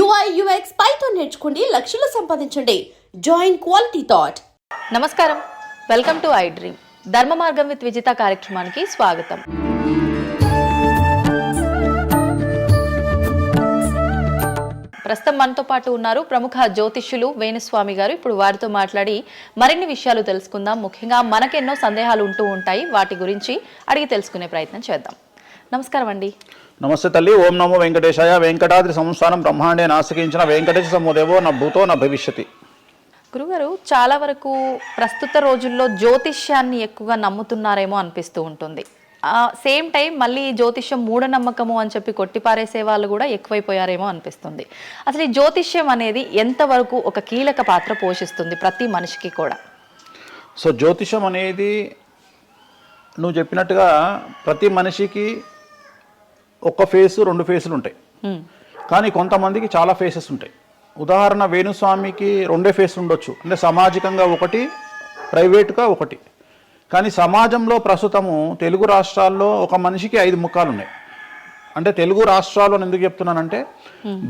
UI UX Python నేర్చుకోండి, లక్షలు సంపాదించండి. Join quality thought. నమస్కారం, వెల్కమ్ టు ఐ డ్రీమ్. ధర్మ మార్గం విత్ విజిత కార్యక్రమానికి స్వాగతం. ప్రస్తుతం మనతో పాటు ఉన్నారు ప్రముఖ జ్యోతిష్యులు వేణుస్వామి గారు. ఇప్పుడు వారితో మాట్లాడి మరిన్ని విషయాలు తెలుసుకుందాం. ముఖ్యంగా మనకెన్నో సందేహాలు ఉంటూ ఉంటాయి, వాటి గురించి అడిగి తెలుసుకునే ప్రయత్నం చేద్దాం. నమస్కారం అండి. నమస్తే తల్లి. ఓం నమో వెంకటేశాయ. వెంకటాద్రి సంస్థానం బ్రహ్మాండే నాశకించిన వెంకటేశ సమోదేవో నా భూతో నా భవిష్యతి. గురుగారు, చాలా వరకు ప్రస్తుత రోజుల్లో జ్యోతిష్యాన్ని ఎక్కువగా నమ్ముతున్నారేమో అనిపిస్తూ ఉంటుంది. సేమ్ టైం మళ్ళీ జ్యోతిష్యం మూఢనమ్మకము అని చెప్పి కొట్టిపారేసే వాళ్ళు కూడా ఎక్కువైపోయారేమో అనిపిస్తుంది. అసలు ఈ జ్యోతిష్యం అనేది ఎంతవరకు ఒక కీలక పాత్ర పోషిస్తుంది ప్రతి మనిషికి కూడా? సో జ్యోతిషం అనేది నువ్వు చెప్పినట్టుగా ప్రతి మనిషికి ఒక ఫేసు, రెండు ఫేసులు ఉంటాయి. కానీ కొంతమందికి చాలా ఫేసెస్ ఉంటాయి. ఉదాహరణ, వేణుస్వామికి రెండే ఫేసులు ఉండొచ్చు. అంటే సామాజికంగా ఒకటి, ప్రైవేట్గా ఒకటి. కానీ సమాజంలో ప్రస్తుతము తెలుగు రాష్ట్రాల్లో ఒక మనిషికి 5 ముఖాలు ఉన్నాయి. అంటే తెలుగు రాష్ట్రాల్లో ఎందుకు చెప్తున్నానంటే,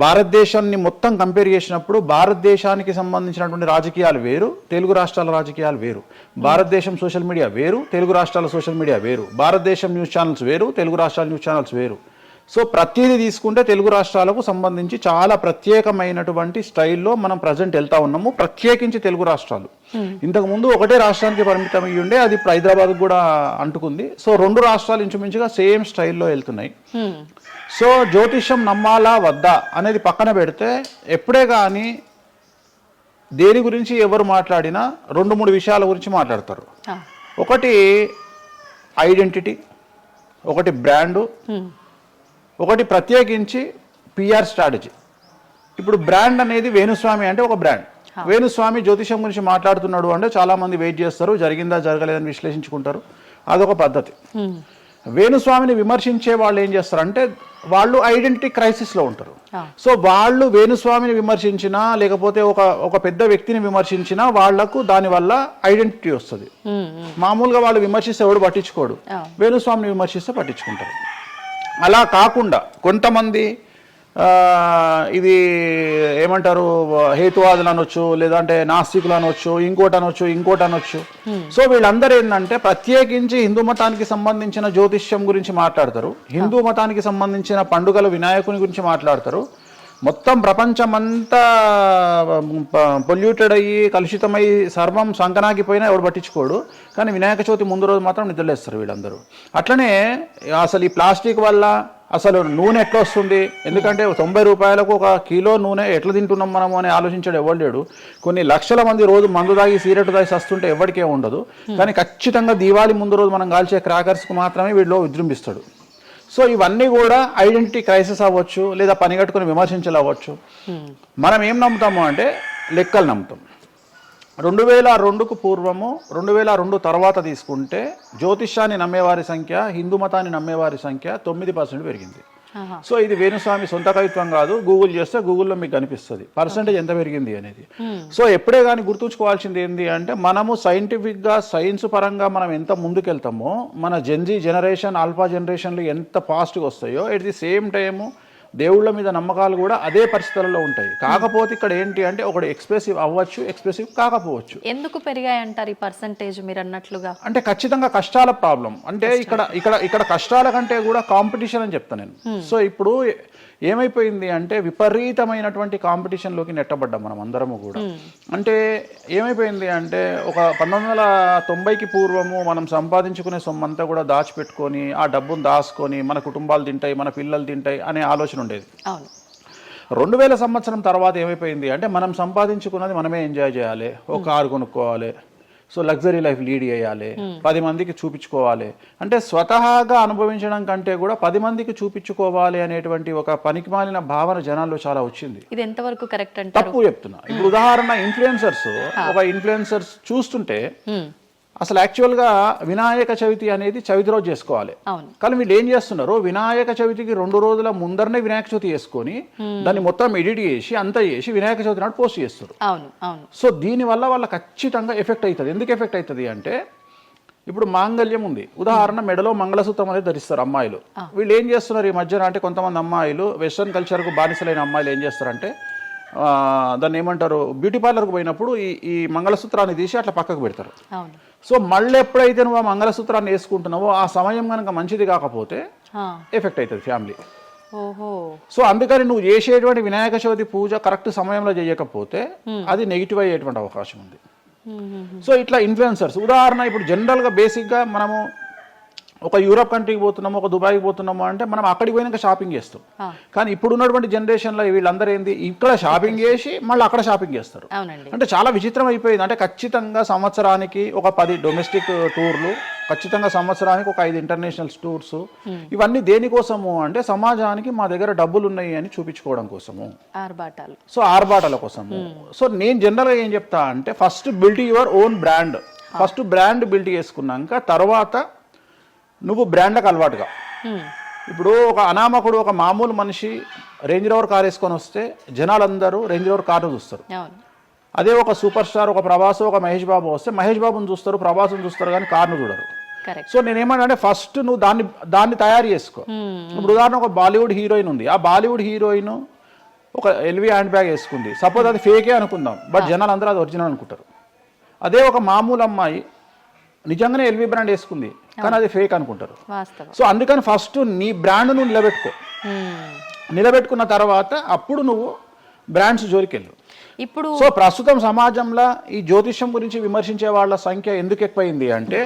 భారతదేశాన్ని మొత్తం కంపేర్ చేసినప్పుడు భారతదేశానికి సంబంధించినటువంటి రాజకీయాలు వేరు, తెలుగు రాష్ట్రాల రాజకీయాలు వేరు. భారతదేశం సోషల్ మీడియా వేరు, తెలుగు రాష్ట్రాల సోషల్ మీడియా వేరు. భారతదేశం న్యూస్ ఛానల్స్ వేరు, తెలుగు రాష్ట్రాల న్యూస్ ఛానల్స్ వేరు. సో ప్రతిదీ తీసుకుంటే తెలుగు రాష్ట్రాలకు సంబంధించి చాలా ప్రత్యేకమైనటువంటి స్టైల్లో మనం ప్రజెంట్ వెళ్తా ఉన్నాము. ప్రత్యేకించి తెలుగు రాష్ట్రాలు ఇంతకుముందు ఒకటే రాష్ట్రానికి పరిమితం అయ్యి ఉండే, అది ఇప్పుడు హైదరాబాద్ కూడా అంటుకుంది. సో 2 రాష్ట్రాలు ఇంచుమించుగా సేమ్ స్టైల్లో వెళ్తున్నాయి. సో జ్యోతిష్యం నమ్మాలా వద్దా అనేది పక్కన పెడితే, ఎప్పుడే కానీ దేని గురించి ఎవరు మాట్లాడినా 2-3 విషయాల గురించి మాట్లాడతారు. ఒకటి ఐడెంటిటీ, ఒకటి బ్రాండు, ఒకటి ప్రత్యేకించి పిఆర్ స్ట్రాటజీ. ఇప్పుడు బ్రాండ్ అనేది వేణుస్వామి అంటే ఒక బ్రాండ్. వేణుస్వామి జ్యోతిషం గురించి మాట్లాడుతున్నాడు అంటే చాలా మంది వెయిట్ చేస్తారు, జరిగిందా జరగలేదని విశ్లేషించుకుంటారు. అదొక పద్ధతి. వేణుస్వామిని విమర్శించే వాళ్ళు ఏం చేస్తారు అంటే, వాళ్ళు ఐడెంటిటీ క్రైసిస్లో ఉంటారు. సో వాళ్ళు వేణుస్వామిని విమర్శించినా, లేకపోతే ఒక పెద్ద వ్యక్తిని విమర్శించినా వాళ్లకు దానివల్ల ఐడెంటిటీ వస్తుంది. మామూలుగా వాళ్ళు విమర్శిస్తే ఎవడు పట్టించుకోడు, వేణుస్వామిని విమర్శిస్తే పట్టించుకుంటారు. అలా కాకుండా కొంతమంది ఇది ఏమంటారు, హేతువాదులు అనొచ్చు, లేదంటే నాస్తికులు అనొచ్చు, ఇంకోటి అనొచ్చు. సో వీళ్ళందరూ ఏంటంటే ప్రత్యేకించి హిందూ మతానికి సంబంధించిన జ్యోతిష్యం గురించి మాట్లాడతారు, హిందూ మతానికి సంబంధించిన పండుగలు వినాయకుని గురించి మాట్లాడతారు. మొత్తం ప్రపంచమంతా పొల్యూటెడ్ అయ్యి కలుషితమై సర్వం సంకనాగిపోయినా ఎవడు పట్టించుకోడు. కానీ వినాయక చవితి ముందు రోజు మాత్రం నిద్రలేస్తారు వీళ్ళందరూ. అట్లనే అసలు ఈ ప్లాస్టిక్ వల్ల అసలు నూనె ఎట్లా వస్తుంది, ఎందుకంటే 90 రూపాయలకు 1 కిలో నూనె ఎట్లా తింటున్నాం మనము అని ఆలోచించాడు ఎవరు లేడు. కొన్ని లక్షల మంది రోజు మందు తాగి సిగరెట్ తాగి సస్తుంటే ఎవరికే ఉండదు. కానీ ఖచ్చితంగా దీవాళి ముందు రోజు మనం కాల్చే క్రాకర్స్కు మాత్రమే వీళ్ళు విజృంభిస్తాడు. సో ఇవన్నీ కూడా ఐడెంటిటీ క్రైసిస్ అవ్వచ్చు, లేదా పని కట్టుకుని విమర్శించాలి అవ్వచ్చు. మనం ఏం నమ్ముతాము అంటే లెక్కలు నమ్ముతాం. 2002కు పూర్వము, 2002 తర్వాత తీసుకుంటే జ్యోతిష్యాన్ని నమ్మేవారి సంఖ్య, హిందూ మతాన్ని నమ్మేవారి సంఖ్య 9% పెరిగింది. సో ఇది వేణుస్వామి సొంత కవిత్వం కాదు. గూగుల్ చేస్తే గూగుల్లో మీకు కనిపిస్తుంది పర్సెంటేజ్ ఎంత పెరిగింది అనేది. సో ఎప్పుడే కానీ గుర్తుంచుకోవాల్సింది ఏంటి అంటే, మనము సైంటిఫిక్గా సైన్స్ పరంగా మనం ఎంత ముందుకెళ్తామో, మన జెన్జీ జనరేషన్, ఆల్ఫా జనరేషన్లు ఎంత ఫాస్ట్గా వస్తాయో, ఎట్ ది సేమ్ టైము దేవుళ్ళ మీద నమ్మకాలు కూడా అదే పరిస్థితులలో ఉంటాయి. కాకపోతే ఇక్కడ ఏంటి అంటే, ఒకటి ఎక్స్ప్రెసివ్ అవ్వచ్చు, ఎక్స్ప్రెసివ్ కాకపోవచ్చు. ఎందుకు పెరిగాయి అంటారు ఈ పర్సంటేజ్ మీరు అన్నట్లుగా? అంటే ఖచ్చితంగా కష్టాల ప్రాబ్లం. అంటే ఇక్కడ కష్టాల కంటే కూడా కాంపిటీషన్ అని చెప్తాను నేను. సో ఇప్పుడు ఏమైపోయింది అంటే, విపరీతమైనటువంటి కాంపిటీషన్లోకి నెట్టబడ్డాం మనం అందరము కూడా. అంటే ఏమైపోయింది అంటే, ఒక 1990కి పూర్వము మనం సంపాదించుకునే సొమ్మంతా కూడా దాచిపెట్టుకొని, ఆ డబ్బును దాచుకొని మన కుటుంబాలు తింటాయి, మన పిల్లలు తింటాయి అనే ఆలోచన ఉండేది. 2000 సంవత్సరం తర్వాత ఏమైపోయింది అంటే, మనం సంపాదించుకున్నది మనమే ఎంజాయ్ చేయాలి, ఒక కారు కొనుక్కోవాలి, సో లగ్జరీ లైఫ్ లీడ్ చేయాలి, 10 మందికి చూపించుకోవాలి. అంటే స్వతహాగా అనుభవించడం కంటే కూడా 10 మందికి చూపించుకోవాలి అనేటువంటి ఒక పనికిమాలిన భావన జనాల్లో చాలా వచ్చింది. ఇది ఎంతవరకు కరెక్ట్ అంటే? తప్పు చెప్తున్నా. ఇప్పుడు ఉదాహరణ, ఇన్ఫ్లుయెన్సర్స్ చూస్తుంటే అసలు యాక్చువల్గా వినాయక చవితి అనేది చవితి రోజు చేసుకోవాలి. కానీ వీళ్ళు ఏం చేస్తున్నారు, వినాయక చవితికి 2 రోజుల ముందరనే వినాయక చవితి చేసుకొని దాన్ని మొత్తం ఎడిట్ చేసి అంతా చేసి వినాయక చవితి నాడు పోస్ట్ చేస్తారు. సో దీనివల్ల వాళ్ళ ఖచ్చితంగా ఎఫెక్ట్ అవుతుంది. ఎందుకు ఎఫెక్ట్ అవుతుంది అంటే, ఇప్పుడు మాంగళ్యం ఉంది, ఉదాహరణ మెడలో మంగళసూత్రం అనేది ధరిస్తారు అమ్మాయిలు. వీళ్ళు ఏం చేస్తున్నారు ఈ మధ్యన అంటే కొంతమంది అమ్మాయిలు వెస్ట్రన్ కల్చర్కు బానిసలైన అమ్మాయిలు ఏం చేస్తారంటే దాన్ని ఏమంటారు, బ్యూటీ పార్లర్కి పోయినప్పుడు ఈ మంగళసూత్రాన్ని తీసి అట్లా పక్కకు పెడతారు. సో మళ్ళీ ఎప్పుడైతే నువ్వు ఆ మంగళసూత్రాన్ని వేసుకుంటున్నావో ఆ సమయం కనుక మంచిది కాకపోతే ఎఫెక్ట్ అవుతుంది ఫ్యామిలీ. సో అందుకని నువ్వు చేసేటువంటి వినాయక చవితి పూజ కరెక్ట్ సమయంలో చేయకపోతే అది నెగిటివ్ అయ్యేటువంటి అవకాశం ఉంది. సో ఇట్లా ఇన్ఫ్లుయెన్సర్స్, ఉదాహరణ ఇప్పుడు జనరల్గా బేసిక్గా మనము ఒక యూరోప్ కంట్రీకి పోతున్నాము, ఒక దుబాయ్కి పోతున్నాము అంటే మనం అక్కడికి పోయినాక షాపింగ్ చేస్తాం. కానీ ఇప్పుడు ఉన్నటువంటి జనరేషన్లో వీళ్ళందరూ ఏంది, ఇక్కడ షాపింగ్ చేసి మళ్ళీ అక్కడ షాపింగ్ చేస్తారు. అంటే చాలా విచిత్రం అయిపోయింది. అంటే ఖచ్చితంగా సంవత్సరానికి ఒక 10 డొమెస్టిక్ టూర్లు, ఖచ్చితంగా సంవత్సరానికి ఒక 5 ఇంటర్నేషనల్ టూర్స్. ఇవన్నీ దేనికోసము అంటే సమాజానికి మా దగ్గర డబ్బులు ఉన్నాయి అని చూపించుకోవడం కోసము, సో ఆర్భాటాల కోసము. సో నేను జనరల్గా ఏం చెప్తా అంటే first build your own brand. First brand build చేసుకున్నాక తర్వాత నువ్వు బ్రాండ్లకు అలవాటుగా. ఇప్పుడు ఒక అనామకుడు, ఒక మామూలు మనిషి రేంజ్ రోవర్ కార్ వేసుకొని వస్తే జనాలందరూ రేంజ్ రోవర్ కార్ను చూస్తారు. అదే ఒక సూపర్ స్టార్, ఒక ప్రభాస్, ఒక మహేష్ బాబు వస్తే మహేష్ బాబుని చూస్తారు, ప్రభాస్ని చూస్తారు, కానీ కార్ను చూడరు. సో నేనేమంటే ఫస్ట్ నువ్వు దాన్ని తయారు చేసుకో. ఇప్పుడు ఉదాహరణ ఒక బాలీవుడ్ హీరోయిన్ ఉంది, ఆ బాలీవుడ్ హీరోయిన్ ఒక ఎల్వి హ్యాండ్ బ్యాగ్ వేసుకుంది, సపోజ్ అది ఫేకే అనుకుందాం, బట్ జనాలు అందరూ అది ఒరిజినల్ అనుకుంటారు. అదే ఒక మామూలు అమ్మాయి నిజంగానే ఎల్వి బ్రాండ్ వేసుకుంది, కానీ అది ఫేక్ అనుకుంటారు. సో అందుకని ఫస్ట్ నీ బ్రాండ్ నువ్వు నిలబెట్టుకున్న తర్వాత అప్పుడు నువ్వు బ్రాండ్స్ జోలికి వెళ్ళు. ఇప్పుడు సో ప్రస్తుతం సమాజంలో ఈ జ్యోతిష్యం గురించి విమర్శించే వాళ్ళ సంఖ్య ఎందుకు ఎక్కువైంది అంటే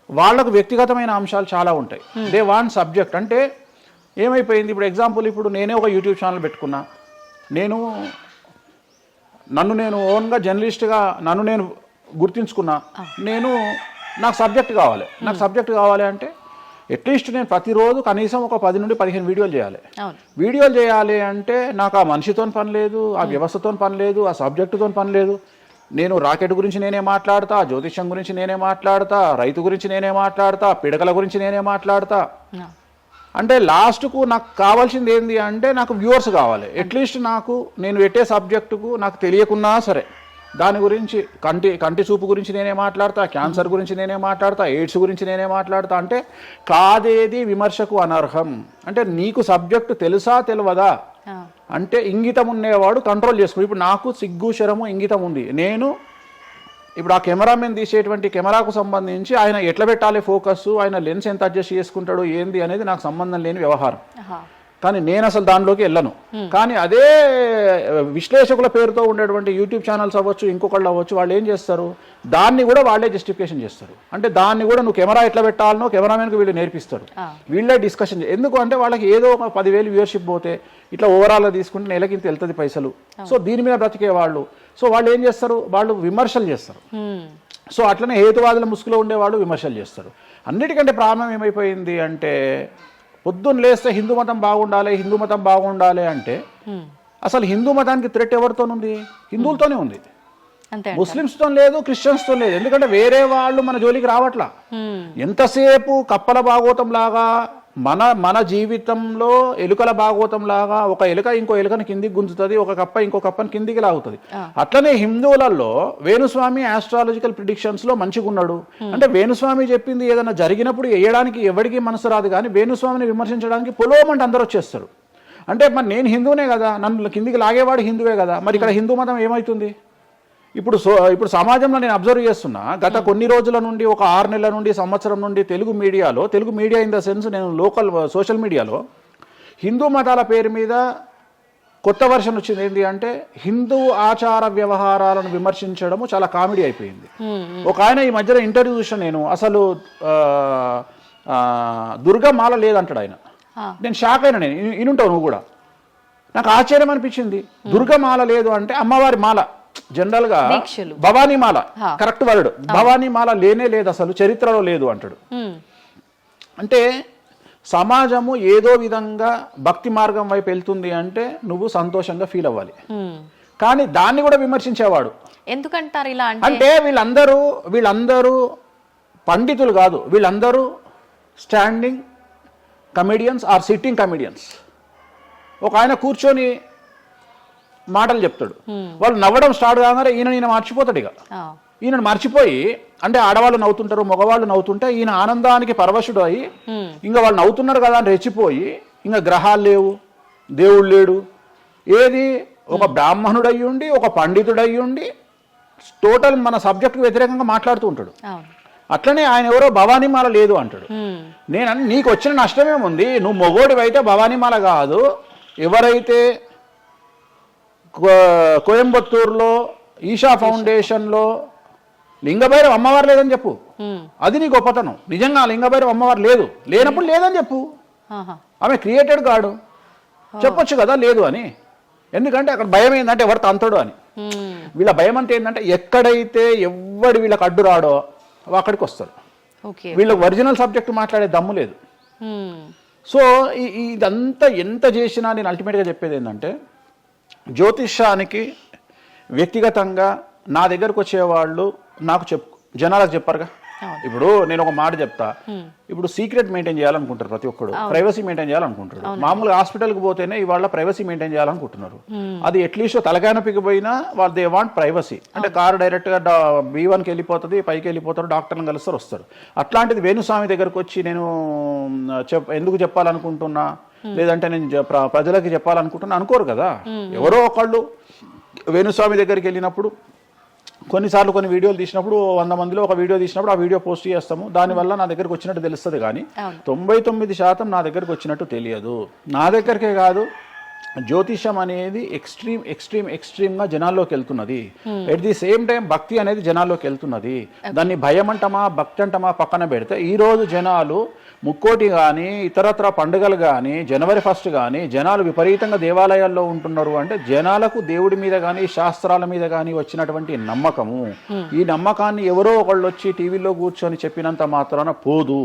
వాళ్ళకు వ్యక్తిగతమైన అంశాలు చాలా ఉంటాయి. They want subject. అంటే ఏమైపోయింది, ఇప్పుడు ఎగ్జాంపుల్, ఇప్పుడు నేనే ఒక యూట్యూబ్ ఛానల్ పెట్టుకున్నా, నన్ను నేను ఓన్గా జర్నలిస్ట్గా నన్ను నేను గుర్తించుకున్నా, నాకు సబ్జెక్ట్ కావాలి. నాకు సబ్జెక్ట్ కావాలి అంటే అట్లీస్ట్ నేను ప్రతిరోజు కనీసం ఒక 10 నుండి 15 వీడియోలు చేయాలి. వీడియోలు చేయాలి అంటే నాకు ఆ మనిషితో పని లేదు, ఆ వ్యవస్థతో పని లేదు, ఆ సబ్జెక్టుతో పని లేదు. నేను రాకెట్ గురించి నేనే మాట్లాడతా, జ్యోతిష్యం గురించి నేనే మాట్లాడతా, రైతు గురించి నేనే మాట్లాడతా, పిడకల గురించి నేనే మాట్లాడతా. అంటే లాస్ట్కు నాకు కావాల్సింది ఏంది అంటే నాకు వ్యూవర్స్ కావాలి. అట్లీస్ట్ నేను పెట్టే సబ్జెక్టుకు నాకు తెలియకున్నా సరే దాని గురించి కంటి చూపు గురించి నేనే మాట్లాడతా, క్యాన్సర్ గురించి నేనే మాట్లాడతా, ఎయిడ్స్ గురించి నేనే మాట్లాడతా. అంటే కాదేది విమర్శకు అనర్హం. అంటే నీకు సబ్జెక్టు తెలుసా తెలియదా అంటే ఇంగితం ఉండేవాడు కంట్రోల్ చేసుకో. ఇప్పుడు నాకు సిగ్గు శరము ఇంగితం ఉంది. ఇప్పుడు ఆ కెమెరామెన్ తీసేటువంటి కెమెరాకు సంబంధించి ఆయన ఎట్లా పెట్టాలి ఫోకస్, ఆయన లెన్స్ ఎంత అడ్జస్ట్ చేసుకుంటాడు ఏంది అనేది నాకు సంబంధం లేని వ్యవహారం. కానీ నేను అసలు దానిలోకి వెళ్ళను. కానీ అదే విశ్లేషకుల పేరుతో ఉండేటువంటి యూట్యూబ్ ఛానల్స్ అవ్వచ్చు, ఇంకొకళ్ళు అవ్వచ్చు, వాళ్ళు ఏం చేస్తారు, దాన్ని కూడా వాళ్ళే జస్టిఫికేషన్ చేస్తారు. అంటే దాన్ని కూడా నువ్వు కెమెరా ఎట్లా పెట్టాలనో కెమెరామెన్కి వీళ్ళు నేర్పిస్తారు, వీళ్ళే డిస్కషన్. ఎందుకు అంటే వాళ్ళకి ఏదో ఒక 10,000 వ్యూవర్షిప్ పోతే ఇట్లా ఓవరాల్గా తీసుకుంటే నెలకింత వెళ్తుంది పైసలు. సో దీని మీద బ్రతికే వాళ్ళు, సో వాళ్ళు ఏం చేస్తారు, వాళ్ళు విమర్శలు చేస్తారు. సో అట్లనే హేతువాదుల ముసుగులో ఉండేవాళ్ళు విమర్శలు చేస్తారు. అన్నిటికంటే ప్రాబ్లం ఏమైపోయింది అంటే పొద్దున్న లేస్తే హిందూ మతం బాగుండాలి అంటే అసలు హిందూ మతానికి థ్రెట్ ఎవరితోనుంది? హిందువులతోనే ఉంది, ముస్లిమ్స్తో లేదు, క్రిస్టియన్స్తో లేదు. ఎందుకంటే వేరే వాళ్ళు మన జోలికి రావట్లా. ఎంతసేపు కప్పల భాగవతం లాగా మన జీవితంలో ఎలుకల భాగవతం లాగా ఒక ఎలుక ఇంకో ఎలుకని కిందికి గుంజుతుంది, ఒక కప్ప ఇంకో కప్పని కిందికి లాగుతుంది. అట్లనే హిందువులలో వేణుస్వామి ఆస్ట్రాలజికల్ ప్రిడిక్షన్స్ లో మంచిగా ఉన్నాడు అంటే వేణుస్వామి చెప్పింది ఏదైనా జరిగినప్పుడు వేయడానికి ఎవరికి మనసు రాదు, కానీ వేణుస్వామిని విమర్శించడానికి పొలోమంటే అందరూ వచ్చేస్తారు. అంటే మరి నేను హిందువునే కదా, నన్ను కిందికి లాగేవాడు హిందువే కదా, మరి ఇక్కడ హిందూ మతం ఏమవుతుంది? ఇప్పుడు సమాజంలో నేను అబ్జర్వ్ చేస్తున్నా, గత కొన్ని రోజుల నుండి, ఒక 6 నెలల నుండి, సంవత్సరం నుండి Telugu media in the sense నేను లోకల్ సోషల్ మీడియాలో హిందూ మతాల పేరు మీద కొత్త వర్షన్ వచ్చింది. ఏంటి అంటే హిందూ ఆచార వ్యవహారాలను విమర్శించడము చాలా కామెడీ అయిపోయింది. ఒక ఆయన ఈ మధ్యలో ఇంటర్వ్యూ చూసాను నేను, అసలు దుర్గమాల లేదంటాడు ఆయన. నేను షాక్ అయినా, నేను ఇనుంటావు నువ్వు కూడా. నాకు ఆశ్చర్యం అనిపించింది. దుర్గమాల లేదు అంటే అమ్మవారి మాల, జనరల్ గా భవానీ మాల కరెక్ట్ వర్డ్, భవానీ మాల లేనే లేదు, అసలు చరిత్రలో లేదు అంటాడు. అంటే సమాజము ఏదో విధంగా భక్తి మార్గం వైపు వెళ్తుంది అంటే నువ్వు సంతోషంగా ఫీల్ అవ్వాలి, కానీ దాన్ని కూడా విమర్శించేవాడు ఎందుకంటారు ఇలా అంటే వీళ్ళందరూ పండితులు కాదు, వీళ్ళందరూ standing comedians or sitting comedians. ఒక ఆయన కూర్చొని మాటలు చెప్తాడు, వాళ్ళు నవ్వడం స్టార్ట్ కాగానే ఈయన మర్చిపోతాడు. ఇక ఈయన మర్చిపోయి అంటే ఆడవాళ్ళు నవ్వుతుంటారు, మగవాళ్ళు నవ్వుతుంటే ఈయన ఆనందానికి పరవశుడు అయ్యి ఇంకా వాళ్ళు నవ్వుతున్నారు కదా అని రెచ్చిపోయి ఇంకా గ్రహాలు లేవు, దేవుడు లేడు, ఏది ఒక బ్రాహ్మణుడయ్యుండి ఒక పండితుడయ్యుండి టోటల్ మన సబ్జెక్ట్కి వ్యతిరేకంగా మాట్లాడుతూ ఉంటాడు. అట్లనే ఆయన ఎవరో భవానీమాల లేదు అంటాడు. నేను నీకు వచ్చిన నష్టమేముంది, నువ్వు మొగోడివైతే భవానీమాల కాదు, ఎవరైతే కోయంబత్తూరులో ఈషా ఫౌండేషన్లో లింగభైరవ అమ్మవారు లేదని చెప్పు, అది నీ గొప్పతనం. నిజంగా లింగభైరవ అమ్మవారు లేనప్పుడు లేదని చెప్పు, ఆమె క్రియేటెడ్ కాడు, చెప్పొచ్చు కదా లేదు అని. ఎందుకంటే అక్కడ భయం ఏంటంటే ఎవరు తంతడు అని. వీళ్ళ భయం అంటే ఏంటంటే ఎక్కడైతే ఎవడు వీళ్ళకి అడ్డు రాడో అక్కడికి వస్తారు. వీళ్ళకి ఒరిజినల్ సబ్జెక్ట్ మాట్లాడే దమ్ము లేదు. సో ఇదంతా ఎంత చేసినా నేను అల్టిమేట్గా చెప్పేది ఏంటంటే జ్యోతిష్యానికి వ్యక్తిగతంగా నా దగ్గరకు వచ్చేవాళ్ళు నాకు జనాలకు చెప్పారుగా. ఇప్పుడు నేను ఒక మాట చెప్తా, ఇప్పుడు సీక్రెట్ మెయింటైన్ చేయాలనుకుంటారు ప్రతి ఒక్కడు, ప్రైవసీ మెయింటైన్ చేయాలనుకుంటారు. మామూలుగా హాస్పిటల్కి పోతేనే ఇవాళ ప్రైవసీ మెయింటైన్ చేయాలనుకుంటున్నారు. అది అట్లీస్ట్ తలకాయనొప్పికి పోయినా వాళ్ళు దే వాంట్ ప్రైవసీ. అంటే కారు డైరెక్ట్గా B1కి వెళ్ళిపోతుంది, పైకి వెళ్ళిపోతారు, డాక్టర్ని కలుస్తారు, వస్తారు. అట్లాంటిది వేణుస్వామి దగ్గరకు వచ్చి నేను ఎందుకు చెప్పాలనుకుంటున్నా, లేదంటే నేను ప్రజలకి చెప్పాలనుకుంటున్నా అనుకోరు కదా. ఎవరో ఒకళ్ళు వేణుస్వామి దగ్గరికి వెళ్ళినప్పుడు కొన్నిసార్లు కొన్ని వీడియోలు తీసినప్పుడు 100 మందిలో ఒక వీడియో తీసినప్పుడు ఆ వీడియో పోస్ట్ చేస్తాము, దానివల్ల నా దగ్గరకు వచ్చినట్టు తెలుస్తుంది. కానీ 99% నా దగ్గరకు వచ్చినట్టు తెలియదు. నా దగ్గరికే కాదు, జ్యోతిషం అనేది ఎక్స్ట్రీమ్గా జనాల్లోకి వెళ్తున్నది. ఎట్ ది సేమ్ టైం భక్తి అనేది జనాల్లోకి వెళ్తున్నది. దాన్ని భయం అంటమా భక్తి అంటమా పక్కన పెడితే ఈరోజు జనాలు ముక్కోటి కానీ ఇతరత్ర పండుగలు కానీ జనవరి 1 కానీ జనాలు విపరీతంగా దేవాలయాల్లో ఉంటున్నారు. అంటే జనాలకు దేవుడి మీద కానీ శాస్త్రాల మీద కానీ వచ్చినటువంటి నమ్మకము, ఈ నమ్మకాన్ని ఎవరో ఒకళ్ళు వచ్చి టీవీలో కూర్చొని చెప్పినంత మాత్రాన పోదు.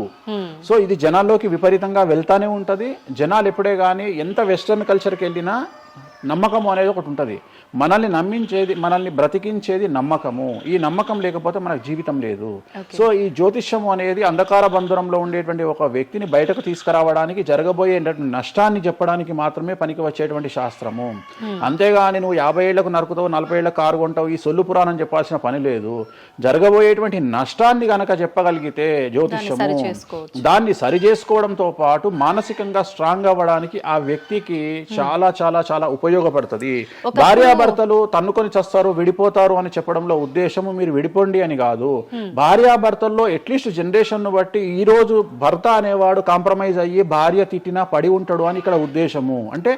సో ఇది జనాల్లోకి విపరీతంగా వెళ్తానే ఉంటుంది. జనాలు ఎప్పుడే కానీ ఎంత వెస్టర్న్ కల్చర్కి వెళ్ళినా నమ్మకము అనేది ఒకటి ఉంటుంది. మనల్ని నమ్మించేది, మనల్ని బ్రతికించేది నమ్మకము. ఈ నమ్మకం లేకపోతే మనకు జీవితం లేదు. సో ఈ జ్యోతిష్యము అనేది అంధకార బంధురంలో ఉండేటువంటి ఒక వ్యక్తిని బయటకు తీసుకురావడానికి, జరగబోయే నష్టాన్ని చెప్పడానికి మాత్రమే పనికి వచ్చేటువంటి శాస్త్రము. అంతేగాని నువ్వు 50 ఏళ్లకు నరుకుతావు, 40 ఏళ్లకు కారు కొంటావు, ఈ సొల్లు పురాణం చెప్పాల్సిన పని లేదు. జరగబోయేటువంటి నష్టాన్ని గనక చెప్పగలిగితే జ్యోతిష్యము దాన్ని సరి చేసుకోవడంతో పాటు మానసికంగా స్ట్రాంగ్ అవ్వడానికి ఆ వ్యక్తికి చాలా చాలా చాలా ఉపయోగపడుతుంది. భార్యాభర్తలు తన్నుకొని చస్తారు, విడిపోతారు అని చెప్పడంలో ఉద్దేశము మీరు విడిపోండి అని కాదు. భార్యాభర్తల్లో అట్లీస్ట్ జనరేషన్ బట్టి ఈ రోజు భర్త అనేవాడు కాంప్రమైజ్ అయ్యి భార్య తిట్టినా పడి ఉంటాడు అని ఇక్కడ ఉద్దేశము. అంటే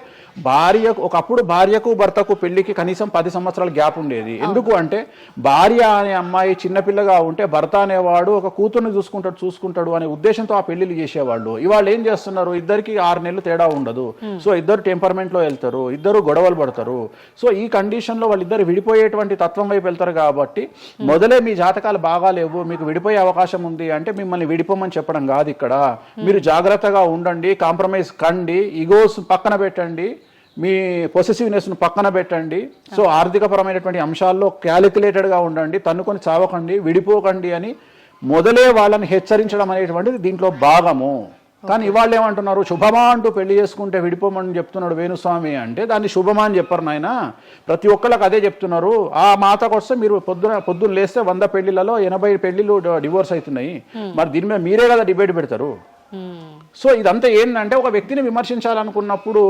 ఒకప్పుడు భార్యకు భర్తకు పెళ్లికి కనీసం 10 సంవత్సరాల గ్యాప్ ఉండేది. ఎందుకు అంటే భార్య అనే అమ్మాయి చిన్నపిల్లగా ఉంటే భర్త అనేవాడు ఒక కూతుర్ని చూసుకుంటాడు అనే ఉద్దేశంతో ఆ పెళ్లిళ్ళు చేసేవాళ్ళు. ఇవాళ ఏం చేస్తున్నారు, ఇద్దరికి 6 నెలలు తేడా ఉండదు. సో ఇద్దరు టెంపర్మెంట్ లో వెళ్తారు, ఇద్దరు గొడవలు పడతారు. సో ఈ కండిషన్లో వాళ్ళిద్దరు విడిపోయేటువంటి తత్వం వైపు వెళ్తారు. కాబట్టి మొదలే మీ జాతకాలు బాగాలేవు, మీకు విడిపోయే అవకాశం ఉంది అంటే మిమ్మల్ని విడిపోమని చెప్పడం కాదు. ఇక్కడ మీరు జాగ్రత్తగా ఉండండి, కాంప్రమైజ్ కండి, ఈగోస్ పక్కన పెట్టండి, మీ పొసెసివ్నెస్ను పక్కన పెట్టండి. సో ఆర్థికపరమైనటువంటి అంశాల్లో క్యాలిక్యులేటెడ్గా ఉండండి, తన్నుకొని చావకండి, విడిపోకండి అని మొదలే వాళ్ళని హెచ్చరించడం అనేటువంటిది దీంట్లో భాగము. కానీ ఇవాళ ఏమంటున్నారు, శుభమా అంటూ పెళ్లి చేసుకుంటే విడిపోమని చెప్తున్నాడు వేణుస్వామి అంటే దాన్ని శుభమా అని చెప్పరు నాయన. ప్రతి ఒక్కళ్ళకి అదే చెప్తున్నారు. ఆ మాతకు వస్తే మీరు పొద్దున్న లేస్తే 100 పెళ్లిలలో 80 పెళ్లిళ్ళు డివోర్స్ అవుతున్నాయి. మరి దీని మీద మీరే కదా డిబేట్ పెడతారు. సో ఇదంతా ఏంటంటే ఒక వ్యక్తిని విమర్శించాలనుకున్నప్పుడు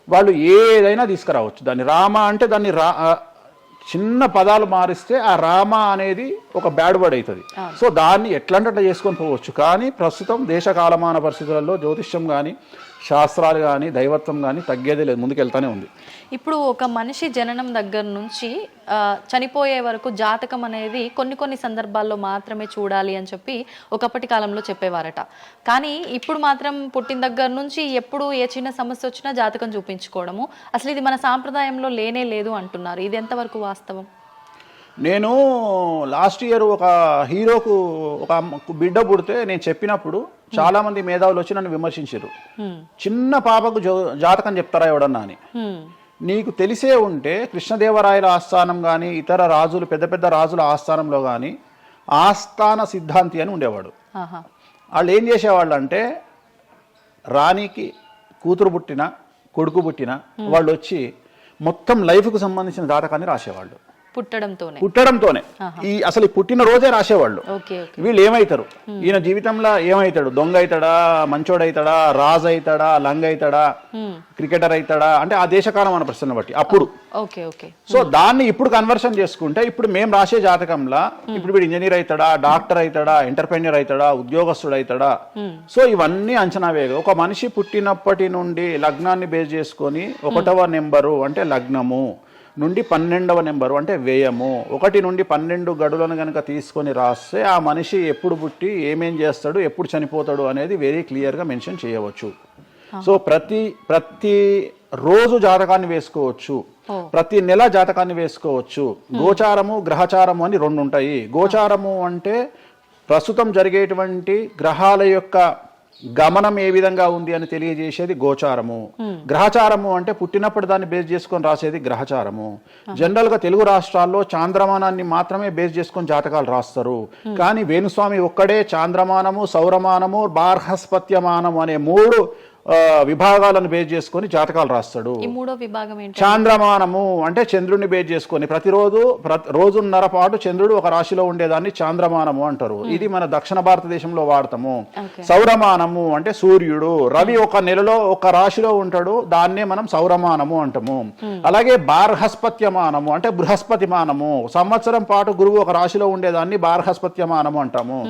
వాళ్ళు ఏదైనా తీసుకురావచ్చు. దాన్ని రామ అంటే దాన్ని చిన్న పదాలు మారిస్తే ఆ రామ అనేది ఒక బ్యాడ్ వర్డ్ అవుతుంది. సో దాన్ని ఎట్లంటే చేసుకొని పోవచ్చు. కానీ ప్రస్తుతం దేశ కాలమాన పరిస్థితులలో జ్యోతిష్యం కానీ శాస్త్రాలు కానీ దైవత్వం కానీ తగ్గేదే లేదు, ముందుకెళ్తానే ఉంది. ఇప్పుడు ఒక మనిషి జననం దగ్గర నుంచి చనిపోయే వరకు జాతకం అనేది కొన్ని సందర్భాల్లో మాత్రమే చూడాలి అని చెప్పి ఒకప్పటి కాలంలో చెప్పేవారట. కానీ ఇప్పుడు మాత్రం పుట్టిన దగ్గర నుంచి ఎప్పుడు ఏ చిన్న సమస్య వచ్చినా జాతకం చూపించుకోవడము, అసలు ఇది మన సాంప్రదాయంలో లేనే లేదు అంటున్నారు. ఇది ఎంతవరకు వాస్తవం? నేను లాస్ట్ ఇయర్ ఒక హీరోకు ఒక బిడ్డ పుడితే నేను చెప్పినప్పుడు చాలా మంది మేధావులు వచ్చి నన్ను విమర్శించారు. చిన్న పాపకు జాతకం చెప్తారా ఎవడన్నా అని. నీకు తెలిసే ఉంటే కృష్ణదేవరాయల ఆస్థానం కానీ ఇతర రాజులు పెద్ద రాజుల ఆస్థానంలో కానీ ఆస్థాన సిద్ధాంతి అని ఉండేవాడు. వాళ్ళు ఏం చేసేవాళ్ళు అంటే రాణికి కూతురు పుట్టిన కొడుకు పుట్టిన వాళ్ళు వచ్చి మొత్తం లైఫ్కు సంబంధించిన జాతకాన్ని రాసేవాళ్ళు. పుట్టడంతోనే అసలు ఈ పుట్టిన రోజే రాసేవాళ్ళు. ఓకే. వీళ్ళు ఏమవుతారు, ఈయన జీవితంలో ఏమవుతాడు, దొంగ అవుతాడా, మంచోడు అవుతాడా, రాజు అవుతాడా, లంగ అవుతాడా, క్రికెటర్ అవుతాడా, అంటే ఆ దేశకాలం మన ప్రశ్న బట్టి అప్పుడు. సో దాన్ని ఇప్పుడు కన్వర్షన్ చేసుకుంటే ఇప్పుడు మేము రాసే జాతకంలో ఇప్పుడు వీడు ఇంజనీర్ అవుతాడా, డాక్టర్ అవుతాడా, ఎంటర్ప్రెన్యూర్ అవుతాడా, ఉద్యోగస్తుడు అవుతాడా. సో ఇవన్నీ అంచనా వేగ ఒక మనిషి పుట్టినప్పటి నుండి లగ్నాన్ని బేస్ చేసుకొని 1వ నెంబరు అంటే లగ్నము నుండి 12వ నెంబరు అంటే వ్యయము 1 నుండి 12 గడులను కనుక తీసుకొని రాస్తే ఆ మనిషి ఎప్పుడు పుట్టి ఏమేం చేస్తాడు, ఎప్పుడు చనిపోతాడు అనేది వెరీ క్లియర్గా మెన్షన్ చేయవచ్చు. సో ప్రతి రోజు జాతకాన్ని వేసుకోవచ్చు, ప్రతి నెల జాతకాన్ని వేసుకోవచ్చు. గోచారము గ్రహచారము అని 2 ఉంటాయి. గోచారము అంటే ప్రస్తుతం జరిగేటువంటి గ్రహాల యొక్క గమనం ఏ విధంగా ఉంది అని తెలియజేసేది గోచారము. గ్రహచారము అంటే పుట్టినప్పుడు దాన్ని బేస్ చేసుకొని రాసేది గ్రహచారము. జనరల్ గా తెలుగు రాష్ట్రాల్లో చాంద్రమానాన్ని మాత్రమే బేస్ చేసుకొని జాతకాలు రాస్తారు. కానీ వేణుస్వామి ఒక్కడే చాంద్రమానము, సౌరమానము, బార్హస్పత్యమానము అనే 3 విభాగాలను బేస్ చేసుకొని జాతకాలు రాస్తాడు. చాంద్రమానము అంటే చంద్రుడిని బేస్ చేసుకొని రోజున్నర పాటు చంద్రుడు ఒక రాశిలో ఉండేదాన్ని చాంద్రమానము అంటారు. ఇది మన దక్షిణ భారతదేశంలో వాడతాము. సౌరమానము అంటే సూర్యుడు, రవి ఒక నెలలో ఒక రాశిలో ఉంటాడు, దాన్నే మనం సౌరమానము అంటాము. అలాగే బార్హస్పత్యమానము అంటే బృహస్పతిమానము, సంవత్సరం పాటు గురువు ఒక రాశిలో ఉండేదాన్ని బార్హస్పత్యమానము అంటాము.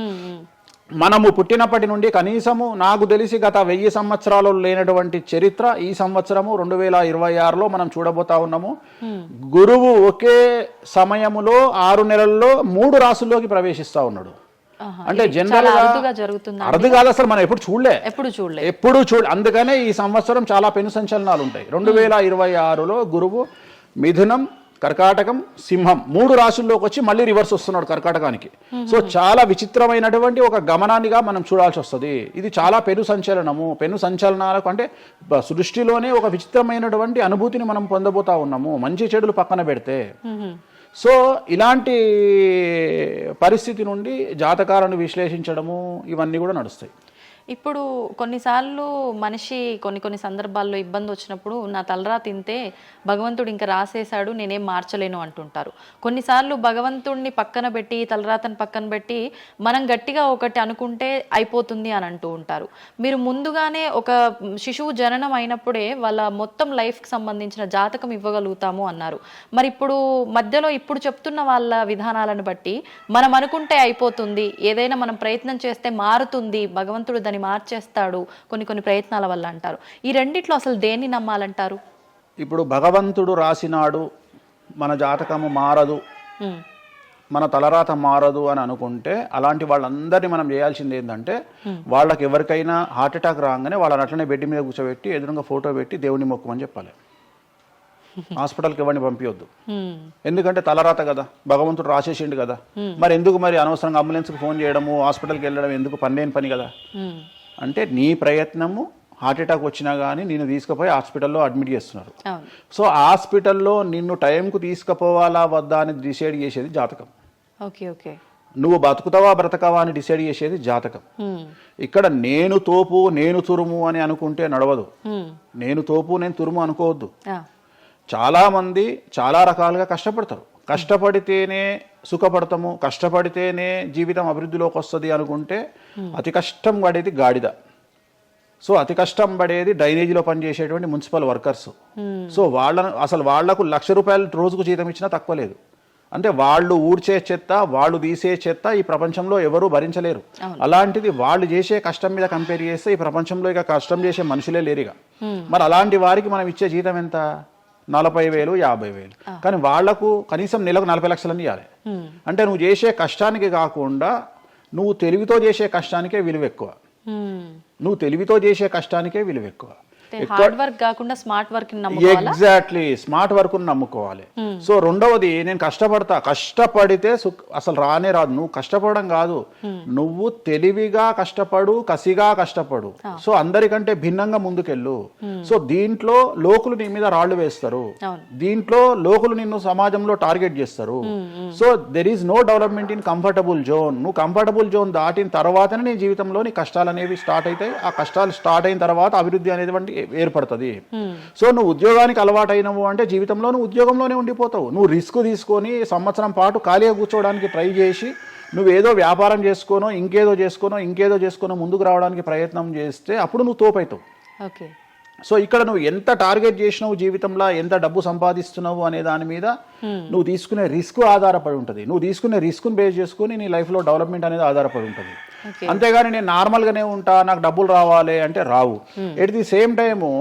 మనము పుట్టినప్పటి నుండి కనీసము నాకు తెలిసి గత 1000 సంవత్సరాలు లేనటువంటి చరిత్ర ఈ సంవత్సరము 2026లో మనం చూడబోతా ఉన్నాము. గురువు ఒకే సమయములో 6 నెలల్లో 3 రాసుల్లోకి ప్రవేశిస్తా ఉన్నాడు. అంటే జనరల్ అర్థం కాదు, అసలు మనం ఎప్పుడు చూడలే. అందుకనే ఈ సంవత్సరం చాలా పెను సంచలనాలు ఉంటాయి. 2026లో గురువు మిథునం, కర్కాటకం, సింహం 3 రాశుల్లోకి వచ్చి మళ్ళీ రివర్స్ వస్తున్నాడు కర్కాటకానికి. సో చాలా విచిత్రమైనటువంటి ఒక గమనాన్నిగా మనం చూడాల్సి వస్తుంది. ఇది చాలా పెను సంచలనాలకు అంటే సృష్టిలోనే ఒక విచిత్రమైనటువంటి అనుభూతిని మనం పొందబోతా ఉన్నాము, మంచి చెడులు పక్కన పెడితే. సో ఇలాంటి పరిస్థితి నుండి జాతకాలను విశ్లేషించడము ఇవన్నీ కూడా నడుస్తాయి. ఇప్పుడు కొన్నిసార్లు మనిషి కొన్ని సందర్భాల్లో ఇబ్బంది వచ్చినప్పుడు నా తలరా తింటే భగవంతుడు ఇంకా రాసేశాడు, నేనేం మార్చలేను అంటుంటారు. కొన్నిసార్లు భగవంతుడిని పక్కన పెట్టి, తలరాతను పక్కన పెట్టి మనం గట్టిగా ఒకటి అనుకుంటే అయిపోతుంది అని అంటూ ఉంటారు. మీరు ముందుగానే ఒక శిశువు జననం అయినప్పుడే వాళ్ళ మొత్తం లైఫ్కి సంబంధించిన జాతకం ఇవ్వగలుగుతాము అన్నారు. మరి మధ్యలో చెప్తున్న వాళ్ళ విధానాలను బట్టి మనం అనుకుంటే అయిపోతుంది, ఏదైనా మనం ప్రయత్నం చేస్తే మారుతుంది, భగవంతుడు దాన్ని మార్చేస్తాడు కొన్ని ప్రయత్నాల వల్ల అంటారు. ఈ రెండిట్లో అసలు దేన్ని నమ్మాలంటారు? ఇప్పుడు భగవంతుడు రాసినాడు, మన జాతకము మారదు, మన తలరాత మారదు అని అనుకుంటే అలాంటి వాళ్ళందరినీ మనం చేయాల్సింది ఏంటంటే వాళ్ళకి ఎవరికైనా హార్ట్ అటాక్ రాగానే వాళ్ళని అట్లనే బెడ్ మీద కూర్చోబెట్టి ఎదురుగా ఫోటో పెట్టి దేవుని మొక్కుమని చెప్పాలి. హాస్పిటల్కి ఎవరిని పంపించొద్దు. ఎందుకంటే తలరాత కదా, భగవంతుడు రాసేసిండు కదా. మరి ఎందుకు అనవసరంగా అంబులెన్స్కి ఫోన్ చేయడము, హాస్పిటల్కి వెళ్ళడం ఎందుకు? పనిలేని పని కదా. అంటే నీ ప్రయత్నము హార్ట్ అటాక్ వచ్చినా కానీ నిన్ను తీసుకుపోయి హాస్పిటల్లో అడ్మిట్ చేస్తున్నారు. సో హాస్పిటల్లో నిన్ను టైంకు తీసుకుపోవాలా వద్దా అని డిసైడ్ చేసేది జాతకం. నువ్వు బతుకుతావా బ్రతకవా అని డిసైడ్ చేసేది జాతకం. ఇక్కడ నేను తోపు నేను తురుము అని అనుకుంటే నడవదు. నేను తోపు నేను తురుము అనుకోవద్దు. చాలా మంది చాలా రకాలుగా కష్టపడతారు. కష్టపడితేనే సుఖపడతాము, కష్టపడితేనే జీవితం అభివృద్ధిలోకి వస్తుంది అనుకుంటే అతి కష్టం పడేది గాడిద. సో అతి కష్టం పడేది డ్రైనేజీలో పనిచేసేటువంటి మున్సిపల్ వర్కర్స్. సో వాళ్లకు ₹1,00,000 రోజుకు జీతం ఇచ్చినా తక్కువ లేదు. అంటే వాళ్ళు ఊడ్చే చెత్త, వాళ్ళు తీసే చెత్త ఈ ప్రపంచంలో ఎవరూ భరించలేరు. అలాంటిది వాళ్ళు చేసే కష్టం మీద కంపేర్ చేస్తే ఈ ప్రపంచంలో ఇక కష్టం చేసే మనుషులే లేరుగా. మరి అలాంటి వారికి మనం ఇచ్చే జీతం ఎంత? 40,000, 50,000. కానీ వాళ్లకు కనీసం నెలకు 40 లక్షలని ఇవ్వాలి. అంటే నువ్వు చేసే కష్టానికి కాకుండా నువ్వు తెలివితో చేసే కష్టానికే విలువ ఎక్కువ. ఎగ్జాక్ట్లీ, స్మార్ట్ వర్క్ నమ్ముకోవాలి. సో రెండవది, నేను కష్టపడితే అసలు రానే రాదు. నువ్వు కష్టపడడం కాదు, నువ్వు తెలివిగా కష్టపడు, కసిగా కష్టపడు. సో అందరికంటే భిన్నంగా ముందుకెళ్ళు. సో దీంట్లో లోకులు నీ మీద రాళ్లు వేస్తారు, దీంట్లో లోకులు నిన్ను సమాజంలో టార్గెట్ చేస్తారు. So there is no development in comfortable zone. నువ్వు కంఫర్టబుల్ జోన్ దాటిన తర్వాతనే నీ జీవితంలో నీ కష్టాలు అనేవి స్టార్ట్ అవుతాయి. ఆ కష్టాలు స్టార్ట్ అయిన తర్వాత అభివృద్ధి అనేది ఏర్పడుతుంది. సో నువ్వు ఉద్యోగానికి అలవాటైనవు అంటే జీవితంలో నువ్వు ఉద్యోగంలోనే ఉండిపోతావు. నువ్వు రిస్క్ తీసుకొని సంవత్సరం పాటు ఖాళీగా కూర్చోవడానికి ట్రై చేసి నువ్వేదో వ్యాపారం చేసుకోనో ఇంకేదో చేసుకోనో ముందుకు రావడానికి ప్రయత్నం చేస్తే అప్పుడు నువ్వు తోపవుతావు. ఓకే. సో ఇక్కడ నువ్వు ఎంత టార్గెట్ చేసినావు జీవితంలో, ఎంత డబ్బు సంపాదిస్తున్నావు అనే దాని మీద నువ్వు తీసుకునే రిస్క్ ఆధారపడి ఉంటుంది. నువ్వు తీసుకునే రిస్క్ను బేస్ చేసుకుని నీ లైఫ్లో డెవలప్మెంట్ అనేది ఆధారపడి ఉంటుంది. అంతేగాని నేను నార్మల్గానే ఉంటా, నాకు డబ్బులు రావాలి అంటే రావు. ఎట్ ది సేమ్ టైము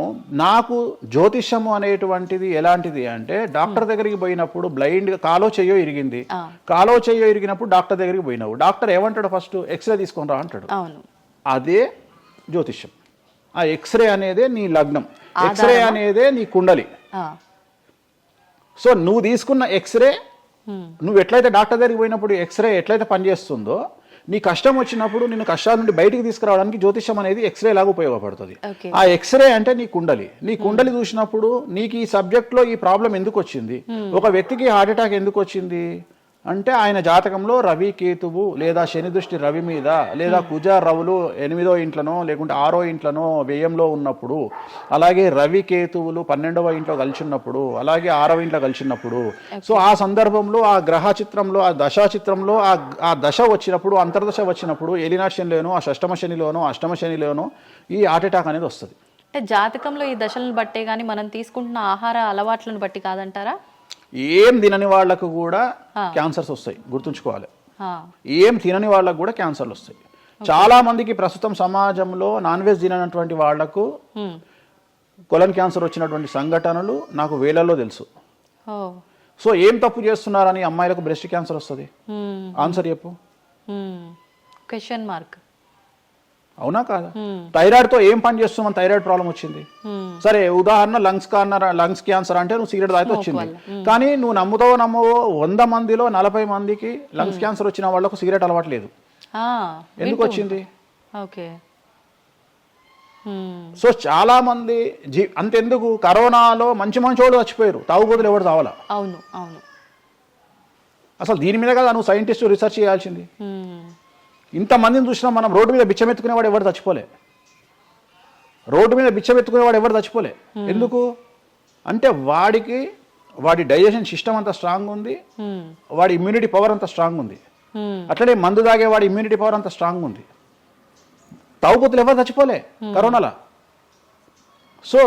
నాకు జ్యోతిష్యము అనేటువంటిది ఎలాంటిది అంటే, డాక్టర్ దగ్గరికి పోయినప్పుడు బ్లైండ్గా కాలో చెయ్యో ఇరిగినప్పుడు డాక్టర్ దగ్గరికి పోయినావు, డాక్టర్ ఏమంటాడు, ఫస్ట్ ఎక్స్రే తీసుకొని రా అంటాడు. అదే జ్యోతిష్యం. ఆ ఎక్స్రే అనేదే నీ లగ్నం, ఎక్స్రే అనేదే నీ కుండలి. సో నువ్వు తీసుకున్న ఎక్స్రే, నువ్వు ఎట్లయితే డాక్టర్ దగ్గరికి పోయినప్పుడు ఎక్స్రే ఎట్లయితే పనిచేస్తుందో, నీ కష్టం వచ్చినప్పుడు నిన్ను కష్టాల నుండి బయటికి తీసుకురావడానికి జ్యోతిష్యం అనేది ఎక్స్రే లాగా ఉపయోగపడుతుంది. ఆ ఎక్స్రే అంటే నీ కుండలి చూసినప్పుడు నీకు ఈ సబ్జెక్ట్లో ఈ ప్రాబ్లం ఎందుకు వచ్చింది, ఒక వ్యక్తికి హార్ట్ అటాక్ ఎందుకు వచ్చింది అంటే ఆయన జాతకంలో రవి కేతువు లేదా శని దృష్టి రవి మీద, లేదా కుజ రవులు 8వ ఇంట్లోనో లేకుంటే 6వ ఇంట్లోనో వ్యయంలో ఉన్నప్పుడు, అలాగే రవి కేతువులు 12వ ఇంట్లో కలిసినప్పుడు, అలాగే 6వ ఇంట్లో కలిసినప్పుడు, సో ఆ సందర్భంలో ఆ గ్రహ చిత్రంలో, ఆ దశా చిత్రంలో ఆ దశ వచ్చినప్పుడు, అంతర్దశ వచ్చినప్పుడు, ఏలినాటి శనిలోనో, ఆ షష్టమ శనిలోనో, అష్టమ శనిలోనో ఈ హార్ట్ అటాక్ అనేది వస్తుంది. అంటే జాతకంలో ఈ దశలను బట్టే కానీ మనం తీసుకుంటున్న ఆహార అలవాట్లను బట్టి కాదంటారా? ఏం తినని వాళ్లకు కూడా క్యాన్సర్స్ వస్తాయి, గుర్తుంచుకోవాలి. ఏం తినని వాళ్ళకు కూడా క్యాన్సర్లు వస్తాయి. చాలా మందికి ప్రస్తుతం సమాజంలో నాన్ వెజ్ తిననటువంటి వాళ్లకు కొలన్ క్యాన్సర్ వచ్చినటువంటి సంఘటనలు నాకు వేలల్లో తెలుసు. సో ఏం తప్పు చేస్తున్నారని అమ్మాయిలకు బ్రెస్ట్ క్యాన్సర్ వస్తుంది? ఆన్సర్ చెప్పు. Question mark. అవునా కాదా? థైరాయిడ్తో ఏం పని చేస్తున్నాం, థైరాయిడ్ ప్రాబ్లం వచ్చింది. సరే ఉదాహరణ లంగ్స్ క్యాన్సర్ అంటే నువ్వు సిగరెట్ తాగితే వచ్చింది. కానీ నువ్వు నమ్మవో 100 మందిలో 40 మందికి లంగ్స్ క్యాన్సర్ వచ్చిన వాళ్ళకు సిగరెట్ అలవాటు లేదు. ఎందుకు వచ్చింది? సో చాలా మంది అంతెందుకు, కరోనాలో మంచి వాళ్ళు చచ్చిపోయారు, తాగుబోతులు ఎవరు తావాలా? అవును అవును. అసలు దీని మీద కదా నువ్వు సైంటిస్ట్ రీసెర్చ్ చేయాల్సింది. ఇంతమందిని చూసినా మనం రోడ్డు మీద బిచ్చమెత్తుకునేవాడు ఎవరు చచ్చిపోలే. ఎందుకు అంటే వాడి డైజెషన్ సిస్టమ్ అంత స్ట్రాంగ్ ఉంది, వాడి ఇమ్యూనిటీ పవర్ అంత స్ట్రాంగ్ ఉంది. అట్లనే మందు తాగే వాడి ఇమ్యూనిటీ పవర్ అంత స్ట్రాంగ్ ఉంది. తాగుబోతులు ఎవరు చచ్చిపోలే కరోనాలో. సో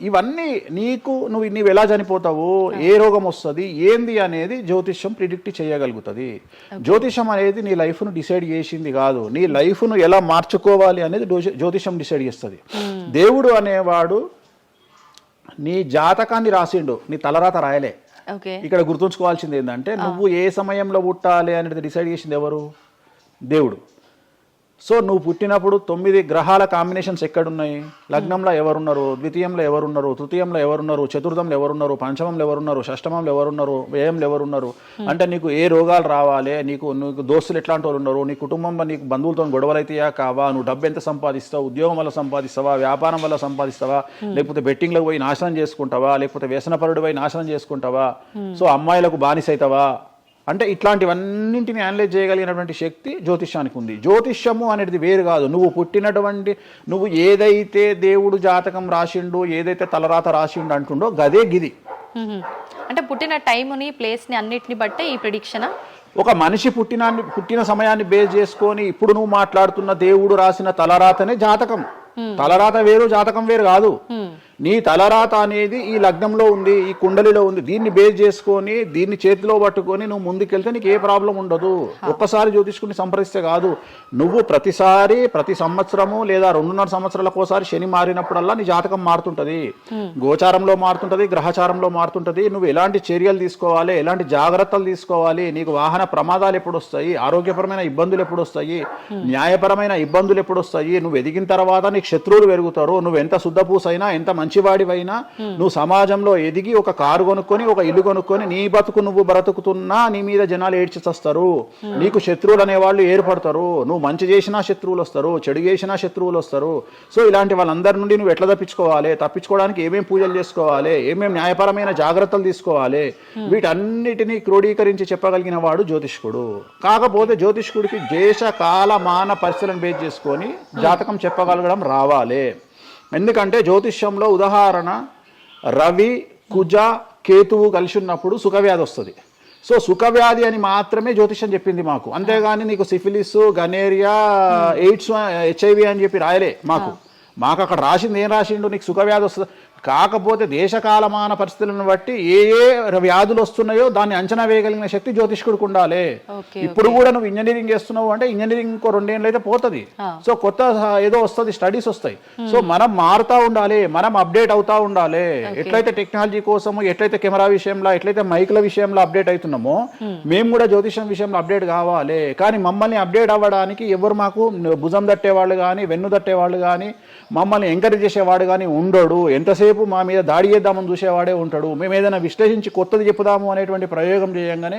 ఇవన్నీ నువ్వు ఎలా చనిపోతావు, ఏ రోగం వస్తుంది, ఏంది అనేది జ్యోతిష్యం ప్రిడిక్ట్ చేయగలుగుతుంది. జ్యోతిష్యం అనేది నీ లైఫ్ను డిసైడ్ చేసింది కాదు, నీ లైఫ్ను ఎలా మార్చుకోవాలి అనేది జ్యోతిష్యం డిసైడ్ చేస్తుంది. దేవుడు అనేవాడు నీ జాతకాన్ని రాసిండు, నీ తలరాత రాయలే. ఇక్కడ గుర్తుంచుకోవాల్సింది ఏంటంటే, నువ్వు ఏ సమయంలో పుట్టాలి అనేది డిసైడ్ చేసింది ఎవరు? దేవుడు. సో నువ్వు పుట్టినప్పుడు 9 గ్రహాల కాంబినేషన్స్ ఎక్కడున్నాయి? లగ్నంలో ఎవరున్నారు, ద్వితీయంలో ఎవరున్నారు, తృతీయంలో ఎవరున్నారు, చతుర్థంలో ఎవరున్నారు, పంచమంలో ఎవరున్నారు, షష్టమంలో ఎవరున్నారు, వ్యయంలో ఎవరున్నారు. అంటే నీకు ఏ రోగాలు రావాలి, నీకు దోస్తులు ఎట్లాంటి వాళ్ళు ఉన్నారు, నీ కుటుంబంలో నీకు బంధువులతో గొడవలు అయితేయా కావా, నువ్వు డబ్బు ఎంత సంపాదిస్తావు, ఉద్యోగం వల్ల సంపాదిస్తావా, వ్యాపారం వల్ల సంపాదిస్తావా, లేకపోతే బెట్టింగ్లకు పోయి నాశనం చేసుకుంటావా, లేకపోతే వ్యసనపరుడు పోయి నాశనం చేసుకుంటావా, సో అమ్మాయిలకు బానిసైతావా, అంటే ఇట్లాంటివన్నింటిని అనలైజ్ చేయగలిగినటువంటి శక్తి జ్యోతిష్యానికి ఉంది. జ్యోతిష్యము అనేది వేరు కాదు. నువ్వు ఏదైతే దేవుడు జాతకం రాసిండు, ఏదైతే తలరాత రాసిండు అంటుండో గదే గిది. అంటే పుట్టిన టైంని, ప్లేస్ని అన్నిటిని బట్టే ఈ ప్రిడిక్షన్. ఒక మనిషి పుట్టిన సమయాన్ని బేస్ చేసుకొని ఇప్పుడు నువ్వు మాట్లాడుతున్న దేవుడు రాసిన తలరాతనే జాతకం. తలరాత వేరు, జాతకం వేరు కాదు. నీ తలరాత అనేది ఈ లగ్నంలో ఉంది, ఈ కుండలిలో ఉంది. దీన్ని బేస్ చేసుకొని, దీన్ని చేతిలో పట్టుకొని నువ్వు ముందుకెళ్తే నీకు ఏ ప్రాబ్లం ఉండదు. ఒక్కసారి జ్యోతిష్కుని సంప్రదిస్తే కాదు, నువ్వు ప్రతి సంవత్సరము లేదా 2.5 సంవత్సరాలకు ఒకసారి శని మారినప్పుడల్లా నీ జాతకం మారుతుంటది. గోచారంలో మారుతుంటది, గ్రహచారంలో మారుతుంటది. నువ్వు ఎలాంటి చర్యలు తీసుకోవాలి, ఎలాంటి జాగ్రత్తలు తీసుకోవాలి, నీకు వాహన ప్రమాదాలు ఎప్పుడు వస్తాయి, ఆరోగ్యపరమైన ఇబ్బందులు ఎప్పుడు వస్తాయి, న్యాయపరమైన ఇబ్బందులు ఎప్పుడు వస్తాయి, నువ్వు ఎదిగిన తర్వాత నీకు శత్రువులు పెరుగుతారు. నువ్వు ఎంత శుద్ధపూసైనా, ఎంత మంచివాడివైనా, నువ్వు సమాజంలో ఎదిగి ఒక కారు కొనుక్కొని, ఒక ఇల్లు కొనుక్కొని, నీ బతుకు నువ్వు బ్రతుకుతున్నా నీ మీద జనాలు ఏడ్చి చస్తారు. నీకు శత్రువులు అనేవాళ్ళు ఏర్పడతారు. నువ్వు మంచి చేసినా శత్రువులు వస్తారు, చెడు చేసినా శత్రువులు వస్తారు. సో ఇలాంటి వాళ్ళందరి నుండి నువ్వు ఎట్లా తప్పించుకోవడానికి ఏమేమి పూజలు చేసుకోవాలి, ఏమేమి న్యాయపరమైన జాగ్రత్తలు తీసుకోవాలి, వీటన్నిటినీ క్రోడీకరించి చెప్పగలిగిన వాడు జ్యోతిష్కుడు. కాకపోతే జ్యోతిష్కుడికి దేశ కాల మాన పరిస్థితులను బేస్ చేసుకొని జాతకం చెప్పగలగడం రావాలి. ఎందుకంటే జ్యోతిష్యంలో ఉదాహరణ రవి కుజ కేతువు కలిసి ఉన్నప్పుడు సుఖవ్యాధి వస్తుంది. సో సుఖవ్యాధి అని మాత్రమే జ్యోతిష్యం చెప్పింది మాకు, అంతేగాని నీకు సిఫిలిస్, గనేరియా, ఎయిడ్స్, HIV అని చెప్పి రాయలే మాకు అక్కడ రాసింది ఏం రాసిండు, నీకు సుఖవ్యాధి వస్తుంది. కాకపోతే దేశకాలమాన పరిస్థితులను బట్టి ఏ వ్యాధులు వస్తున్నాయో దాన్ని అంచనా వేయగలిగిన శక్తి జ్యోతిష్కుడికి ఉండాలి. ఇప్పుడు కూడా నువ్వు ఇంజనీరింగ్ చేస్తున్నావు అంటే ఇంజనీరింగ్ ఇంకో 2 ఏళ్ళు అయితే పోతుంది. సో కొత్త ఏదో వస్తుంది, స్టడీస్ వస్తాయి. సో మనం మారుతూ ఉండాలి, మనం అప్డేట్ అవుతా ఉండాలి. ఎట్లయితే టెక్నాలజీ కోసము, ఎట్లయితే కెమెరా విషయంలో, ఎట్లయితే మైక్ల విషయంలో అప్డేట్ అవుతున్నామో మేము కూడా జ్యోతిష్యం విషయంలో అప్డేట్ కావాలి. కానీ మమ్మల్ని అప్డేట్ అవ్వడానికి ఎవరు మాకు భుజం తట్టేవాళ్ళు కానీ, వెన్ను తట్టేవాళ్ళు కానీ, మమ్మల్ని ఎంకరేజ్ చేసేవాడు కానీ ఉండడు. ఎంతసేపు మా మీద దాడి చేద్దామని చూసేవాడే ఉంటాడు. మేము ఏదైనా విశ్లేషించి కొత్తది చెప్పుదాము అనేటువంటి ప్రయోగం చేయంగానే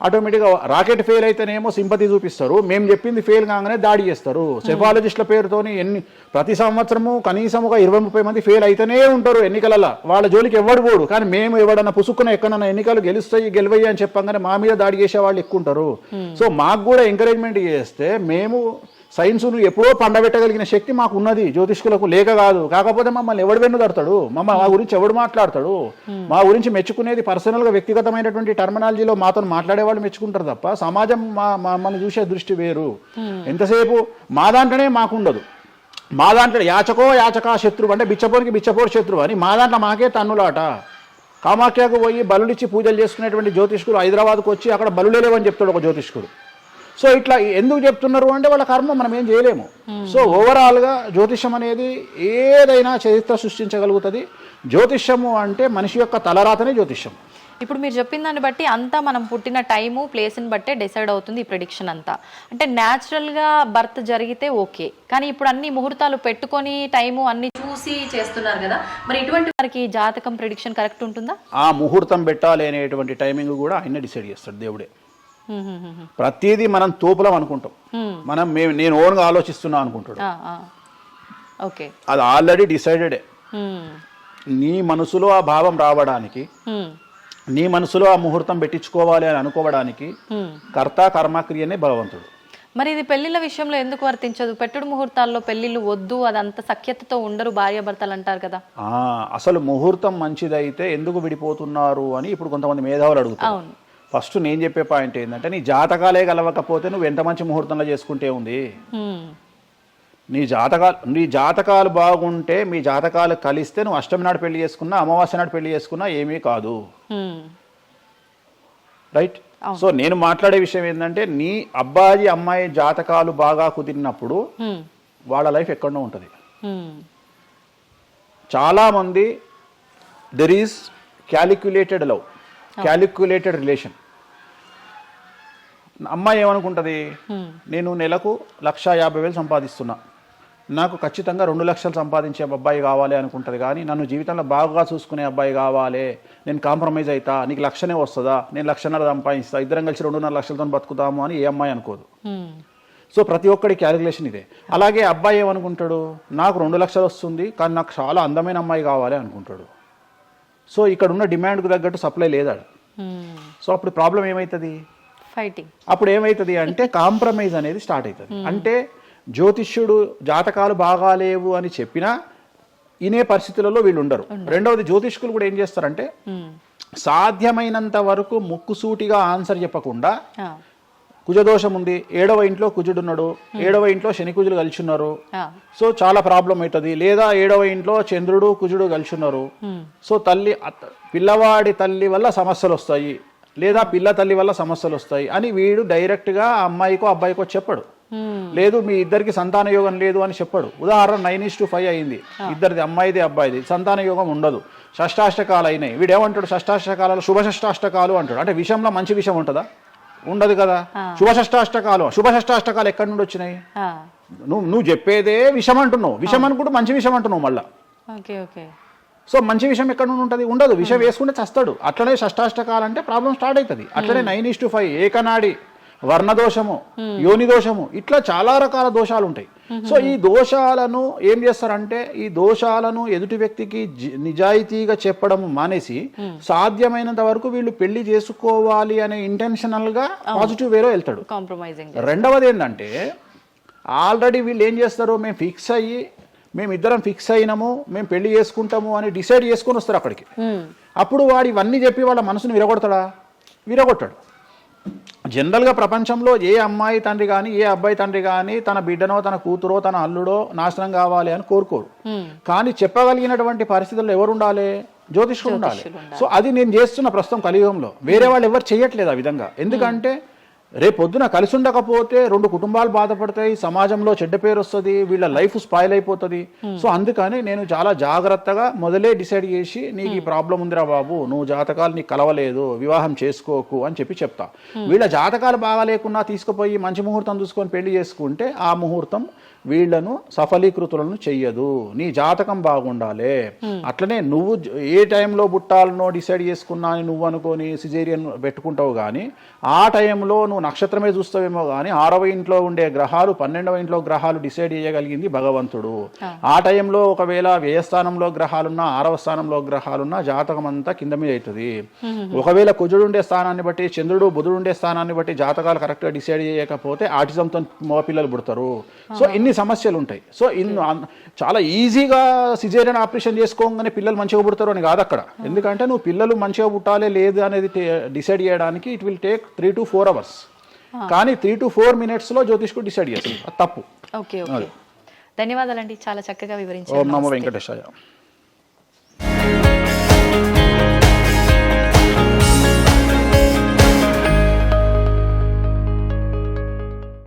ఆటోమేటిక్గా రాకెట్ ఫెయిల్ అయితేనేమో సింపతి చూపిస్తారు, మేము చెప్పింది ఫెయిల్ కాగానే దాడి చేస్తారు. సెఫాలజిస్టుల పేరుతోని ప్రతి సంవత్సరము కనీసం ఒక 20-30 మంది ఫెయిల్ అయితేనే ఉంటారు ఎన్నికలలో. వాళ్ళ జోలికి ఎవడు పోడు. కానీ మేము ఎవడన్నా పుసుక్కున ఎక్కడన్నా ఎన్నికలు గెలువయ్యి అని చెప్పగానే మా మీద దాడి చేసే వాళ్ళు ఎక్కువ ఉంటారు. సో మాకు కూడా ఎంకరేజ్మెంట్ చేస్తే మేము సైన్స్ను ఎప్పుడో పండబెట్టగలిగిన శక్తి మాకు ఉన్నది, జ్యోతిష్కులకు లేక కాదు. కాకపోతే మమ్మల్ని ఎవడు వెన్నుదడతాడు, మా గురించి ఎవడు మాట్లాడతాడు, మా గురించి మెచ్చుకునేది పర్సనల్గా వ్యక్తిగతమైనటువంటి టర్మినాలజీలో మాతో మాట్లాడే వాళ్ళు మెచ్చుకుంటారు తప్ప సమాజం మమ్మల్ని చూసే దృష్టి వేరు. ఎంతసేపు మా దాంట్లోనే మాకు ఉండదు. మా దాంట్లో యాచకా శత్రువు అంటే బిచ్చపోనికి బిచ్చపోరు శత్రువు అని మా దాంట్లో మాకే తన్నులాట. కామాఖ్యకు పోయి బలుడిచ్చి పూజలు చేసుకునేటువంటి జ్యోతిష్కుడు హైదరాబాద్కు వచ్చి అక్కడ బలులే లేవని చెప్తాడు ఒక జ్యోతిష్కుడు. సో ఇట్లా ఎందుకు చెప్తున్నారు అంటే వాళ్ళ కర్మ, మనం ఏం చేయలేము. సో ఓవరాల్గా జ్యోతిష్యం అనేది ఏదైనా చరిత్ర సృష్టించగలుగుతుంది. జ్యోతిష్యము అంటే మనిషి యొక్క తలరాతనే జ్యోతిష్యం. ఇప్పుడు మీరు చెప్పిన దాన్ని బట్టి అంతా మనం పుట్టిన టైము ప్లేస్ని బట్టే డిసైడ్ అవుతుంది ఈ ప్రెడిక్షన్ అంతా. అంటే న్యాచురల్గా బర్త్ జరిగితే ఓకే, కానీ ఇప్పుడు అన్ని ముహూర్తాలు పెట్టుకొని టైము అన్ని చూసి చేస్తున్నారు కదా, మరి ఇటువంటి వారికి జాతకం ప్రెడిక్షన్ కరెక్ట్ ఉంటుందా? ఆ ముహూర్తం పెట్టాలి అనేటువంటి టైమింగ్ కూడా ఆయన డిసైడ్ చేస్తాడు, దేవుడే. ప్రతిదీ మనం తోపులం అనుకుంటాం, నేను ఓన్గా ఆలోచిస్తున్నా అనుకుంటాడు. ఓకే, అది ఆల్రెడీ డిసైడెడే. నీ మనసులో ఆ భావం రావడానికి, నీ మనసులో ఆ ముహూర్తం పెట్టించుకోవాలి అని అనుకోవడానికి కర్త కర్మక్రియనే భగవంతుడు. మరి ఇది పెళ్లిళ్ళ విషయంలో ఎందుకు వర్తించదు? పెట్టుడు ముహూర్తాల్లో పెళ్లిళ్ళు వద్దు, అదంతా సఖ్యతతో ఉండరు భార్యాభర్తలు అంటారు కదా. అసలు ముహూర్తం మంచిదైతే ఎందుకు విడిపోతున్నారు అని ఇప్పుడు కొంతమంది మేధావులు అడుగుతారు. ఫస్ట్ నేను చెప్పే పాయింట్ ఏంటంటే, నీ జాతకాలే కలవకపోతే నువ్వు ఎంత మంచి ముహూర్తంలో చేసుకుంటే ఉంది. నీ జాతకాలు బాగుంటే, మీ జాతకాలు కలిస్తే నువ్వు అష్టమి నాడు పెళ్లి చేసుకున్నా, అమావాస్య నాడు పెళ్లి చేసుకున్నా ఏమీ కాదు. రైట్? సో నేను మాట్లాడే విషయం ఏంటంటే, నీ అబ్బాయి అమ్మాయి జాతకాలు బాగా కుదిరినప్పుడు వాళ్ళ లైఫ్ ఎక్కడో ఉంటుంది. చాలామంది there is calculated love, calculated relation. అమ్మాయి ఏమనుకుంటుంది, నేను నెలకు 1,50,000 సంపాదిస్తున్నా, నాకు ఖచ్చితంగా 2 లక్షలు సంపాదించే అబ్బాయి కావాలి అనుకుంటుంది. కానీ నన్ను జీవితంలో బాగా చూసుకునే అబ్బాయి కావాలి, నేను కాంప్రమైజ్ అవుతా, నీకు 1,00,000 వస్తుందా, నేను 1,50,000 సంపాదిస్తా, ఇద్దరం కలిసి 2.5 లక్షలతో బతుకుతాము అని ఏ అమ్మాయి అనుకోదు. సో ప్రతి ఒక్కడి క్యాలిక్యులేషన్ ఇదే. అలాగే అబ్బాయి ఏమనుకుంటాడు, నాకు 2 లక్షలు వస్తుంది కానీ నాకు చాలా అందమైన అమ్మాయి కావాలి అనుకుంటాడు. సో ఇక్కడ ఉన్న డిమాండ్కు తగ్గట్టు సప్లై లేదా. సో అప్పుడు ప్రాబ్లం ఏమవుతుంది, ఫైటింగ్. అప్పుడు ఏమవుతుంది అంటే కాంప్రమైజ్ అనేది స్టార్ట్ అవుతుంది. అంటే జ్యోతిష్యుడు జాతకాలు బాగాలేవు అని చెప్పినా ఇనే పరిస్థితులలో వీళ్ళు ఉండరు. రెండవది, జ్యోతిష్కులు కూడా ఏం చేస్తారంటే సాధ్యమైనంత వరకు ముక్కుసూటిగా ఆన్సర్ చెప్పకుండా, కుజదోషం ఉంది, 7వ ఇంట్లో కుజుడున్నాడు, 7వ ఇంట్లో శని కుజులు కలిసి ఉన్నారు, సో చాలా ప్రాబ్లం అవుతుంది. లేదా 7వ ఇంట్లో చంద్రుడు కుజుడు కలిసి ఉన్నారు, సో పిల్లవాడి తల్లి వల్ల సమస్యలు వస్తాయి, లేదా పిల్ల తల్లి వల్ల సమస్యలు వస్తాయి అని వీడు డైరెక్ట్గా అమ్మాయికో అబ్బాయికో చెప్పడు. లేదు మీ ఇద్దరికి సంతాన యోగం లేదు అని చెప్పడు. ఉదాహరణ 9:5 అయింది, ఇద్దరిది అమ్మాయిది అబ్బాయిది, సంతాన యోగం ఉండదు, షష్టాష్టకాలు అయినాయి. వీడేమంటాడు, షష్టాష్టకాలలో శుభ షష్టాష్టకాలు అంటాడు. అంటే విషయంలో మంచి విషయం ఉంటుందా? ఉండదు కదా. శుభ షష్టాష్టకాలు ఎక్కడి నుండి వచ్చినాయి? నువ్వు చెప్పేదే విషం అంటున్నావు, విషం అనుకుంటూ మంచి విషయం అంటున్నావు మళ్ళా. సో మంచి విషయం ఎక్కడ నుండి ఉంటుంది? ఉండదు. విషం వేసుకుంటే చస్తాడు. అట్లనే షష్టాష్టకాలు అంటే ప్రాబ్లం స్టార్ట్ అవుతుంది. అట్లనే 9:5 ఏకనాడి, వర్ణదోషము, యోని దోషము, ఇట్లా చాలా రకాల దోషాలు ఉంటాయి. సో ఈ దోషాలను ఏం చేస్తారంటే, ఈ దోషాలను ఎదుటి వ్యక్తికి నిజాయితీగా చెప్పడం మానేసి సాధ్యమైనంత వరకు వీళ్ళు పెళ్లి చేసుకోవాలి అనే ఇంటెన్షనల్ గా పాజిటివ్ వేలో వెళ్తాడు. రెండవది ఏంటంటే, ఆల్రెడీ వీళ్ళు ఏం చేస్తారు, మేము ఫిక్స్ అయ్యి మేమిద్దరం ఫిక్స్ అయినాము, మేము పెళ్లి చేసుకుంటాము అని డిసైడ్ చేసుకొని వస్తారు అక్కడికి. అప్పుడు వాడు ఇవన్నీ చెప్పి వాళ్ళ మనసును విరగొడతాడా? విరగొట్టాడు. జనరల్గా ప్రపంచంలో ఏ అమ్మాయి తండ్రి కానీ ఏ అబ్బాయి తండ్రి కానీ తన బిడ్డనో తన కూతురో తన అల్లుడో నాశనం కావాలి అని కోరుకోరు. కానీ చెప్పగలిగినటువంటి పరిస్థితుల్లో ఎవరు ఉండాలి? జ్యోతిష్కుడు ఉండాలి. సో అది నేను చేస్తున్న ప్రస్తుతం కలియుగంలో. వేరే వాళ్ళు ఎవరు చేయట్లేదు ఆ విధంగా. ఎందుకంటే రేపొద్దున కలిసి ఉండకపోతే 2 కుటుంబాలు బాధపడతాయి, సమాజంలో చెడ్డ పేరు వస్తుంది, వీళ్ళ లైఫ్ స్పాయిల్ అయిపోతుంది. సో అందుకని నేను చాలా జాగ్రత్తగా మొదలే డిసైడ్ చేసి నీకు ఈ ప్రాబ్లం ఉందిరా బాబు, నువ్వు జాతకాలు నీకు కలవలేదు, వివాహం చేసుకోకు అని చెప్తా. వీళ్ళ జాతకాలు బాగా లేకున్నా తీసుకుపోయి మంచి ముహూర్తం చూసుకొని పెళ్లి చేసుకుంటే ఆ ముహూర్తం వీళ్లను సఫలీకృతులను చెయ్యదు. నీ జాతకం బాగుండాలి. అట్లనే నువ్వు ఏ టైంలో పుట్టాలనో డిసైడ్ చేసుకున్నా అని నువ్వు అనుకొని సిజేరియన్ పెట్టుకుంటావు, కానీ ఆ టైంలో నువ్వు నక్షత్రమే చూస్తావేమో కానీ 6వ ఇంట్లో ఉండే గ్రహాలు 12వ ఇంట్లో గ్రహాలు డిసైడ్ చేయగలిగింది భగవంతుడు. ఆ టైంలో ఒకవేళ వ్యయస్థానంలో గ్రహాలున్నా 6వ స్థానంలో గ్రహాలున్నా జాతకం అంతా కింద మీద అవుతుంది. ఒకవేళ కుజుడు ఉండే స్థానాన్ని బట్టి చంద్రుడు బుధుడు ఉండే స్థానాన్ని బట్టి జాతకాలు కరెక్ట్గా డిసైడ్ చేయకపోతే ఆటిజంతో మగపిల్లలు పుడతారు. సో ఇన్ని సమస్యలు ఉంటాయి. సో చాలా ఈజీగా సిజేరియన్ ఆపరేషన్ చేసుకోగానే పిల్లలు మంచిగా పుడతారు అని కాదు అక్కడ. ఎందుకంటే నువ్వు పిల్లలు మంచిగా పుట్టాలి లేదు అనేది డిసైడ్ చేయడానికి it will take 3 to 4 hours. కానీ 3 to 4 minutes లో జ్యోతిష్కుడు డిసైడ్ చేస్తుంది. అది తప్పు. ఓకే ఓకే, ధన్యవాదాలండి, చాలా చక్కగా వివరించారు. ఓం నమో వెంకటేశాయ.